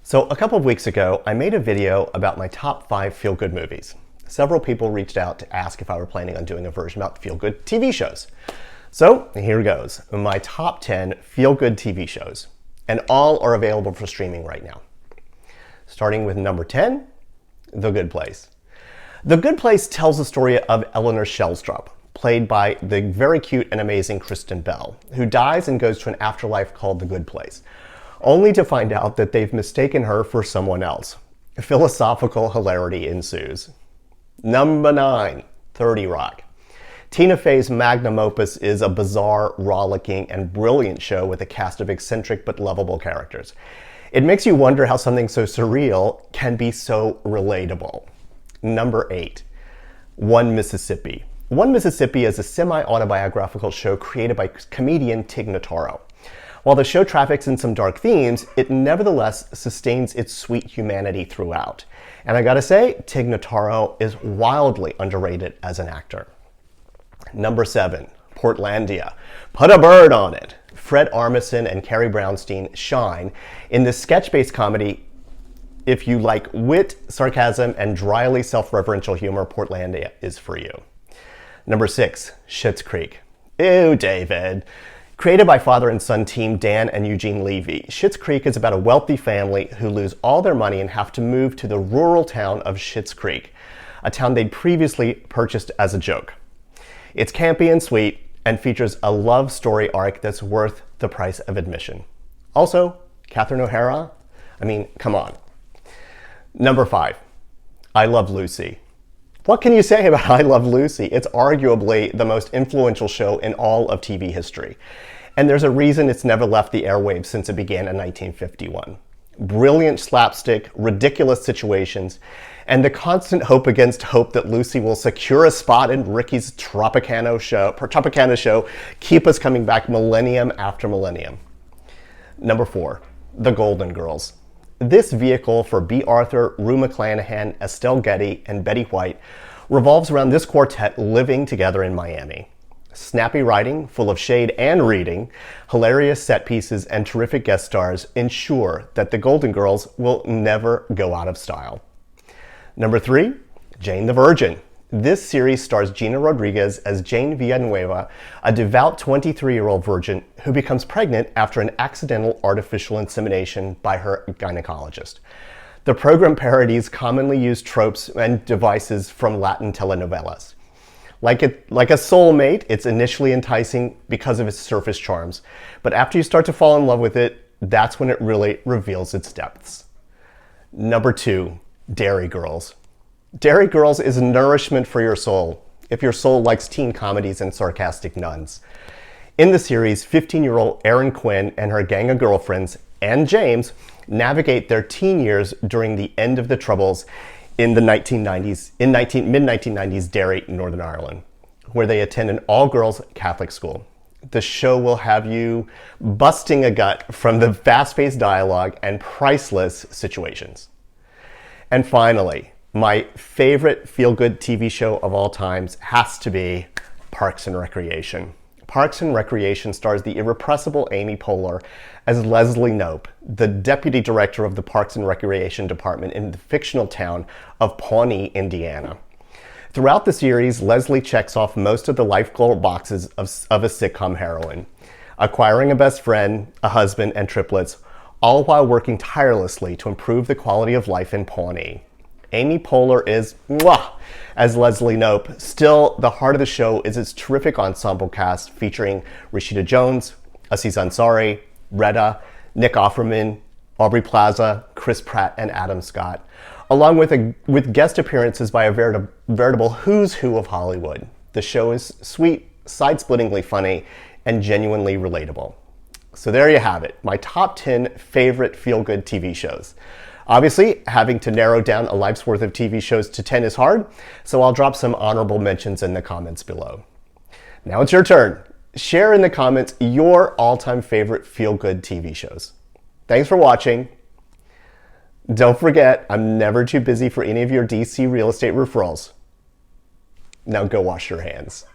So a couple of weeks ago, I made a video about my top 5 feel-good movies. Several people reached out to ask if I were planning on doing a version about feel-good TV shows. So here goes, my top 10 feel-good TV shows. And all are available for streaming right now. Starting with number 10, The Good Place. The Good Place tells the story of Eleanor Shellstrop, played by the very cute and amazing Kristen Bell, who dies and goes to an afterlife called The Good Place, only to find out that they've mistaken her for someone else. Philosophical hilarity ensues. Number 9, 30 Rock. Tina Fey's magnum opus is a bizarre, rollicking, and brilliant show with a cast of eccentric but lovable characters. It makes you wonder how something so surreal can be so relatable. Number 8, One Mississippi. One Mississippi is a semi-autobiographical show created by comedian Tig Notaro. While the show traffics in some dark themes, it nevertheless sustains its sweet humanity throughout. And I gotta say, Tig Notaro is wildly underrated as an actor. Number 7, Portlandia. Put a bird on it. Fred Armisen and Carrie Brownstein shine in this sketch-based comedy. If you like wit, sarcasm, and dryly self-referential humor, Portlandia is for you. Number 6, Schitt's Creek. Ew, David. Created by father and son team Dan and Eugene Levy, Schitt's Creek is about a wealthy family who lose all their money and have to move to the rural town of Schitt's Creek, a town they'd previously purchased as a joke. It's campy and sweet and features a love story arc that's worth the price of admission. Also, Catherine O'Hara, I mean, come on. Number 5, I Love Lucy. What can you say about I Love Lucy? It's arguably the most influential show in all of TV history. And there's a reason it's never left the airwaves since it began in 1951. Brilliant slapstick, ridiculous situations, and the constant hope against hope that Lucy will secure a spot in Ricky's Tropicana show, keep us coming back millennium after millennium. Number 4, The Golden Girls. This vehicle for B. Arthur, Rue McClanahan, Estelle Getty, and Betty White revolves around this quartet living together in Miami. Snappy writing, full of shade and reading, hilarious set pieces, and terrific guest stars ensure that the Golden Girls will never go out of style. Number 3, Jane the Virgin. This series stars Gina Rodriguez as Jane Villanueva, a devout 23-year-old virgin who becomes pregnant after an accidental artificial insemination by her gynecologist. The program parodies commonly used tropes and devices from Latin telenovelas. Like a soulmate, it's initially enticing because of its surface charms, but after you start to fall in love with it, that's when it really reveals its depths. Number 2, Dairy Girls. Dairy Girls is nourishment for your soul, if your soul likes teen comedies and sarcastic nuns. In the series, 15-year-old Erin Quinn and her gang of girlfriends, and James, navigate their teen years during the end of the Troubles in the mid-1990s Derry, Northern Ireland, where they attend an all-girls Catholic school. The show will have you busting a gut from the fast-paced dialogue and priceless situations. And finally, my favorite feel-good TV show of all times has to be Parks and Recreation. Parks and Recreation stars the irrepressible Amy Poehler as Leslie Knope, the deputy director of the Parks and Recreation department in the fictional town of Pawnee, Indiana. Throughout the series, Leslie checks off most of the life goal boxes of a sitcom heroine, acquiring a best friend, a husband, and triplets, all while working tirelessly to improve the quality of life in Pawnee. Amy Poehler is mwah, as Leslie Knope. Still, the heart of the show is its terrific ensemble cast featuring Rashida Jones, Aziz Ansari, Retta, Nick Offerman, Aubrey Plaza, Chris Pratt, and Adam Scott, along with guest appearances by a veritable who's who of Hollywood. The show is sweet, side-splittingly funny, and genuinely relatable. So there you have it, my top 10 favorite feel-good TV shows. Obviously, having to narrow down a life's worth of TV shows to 10 is hard, so I'll drop some honorable mentions in the comments below. Now it's your turn. Share in the comments your all-time favorite feel-good TV shows. Thanks for watching. Don't forget, I'm never too busy for any of your DC real estate referrals. Now go wash your hands.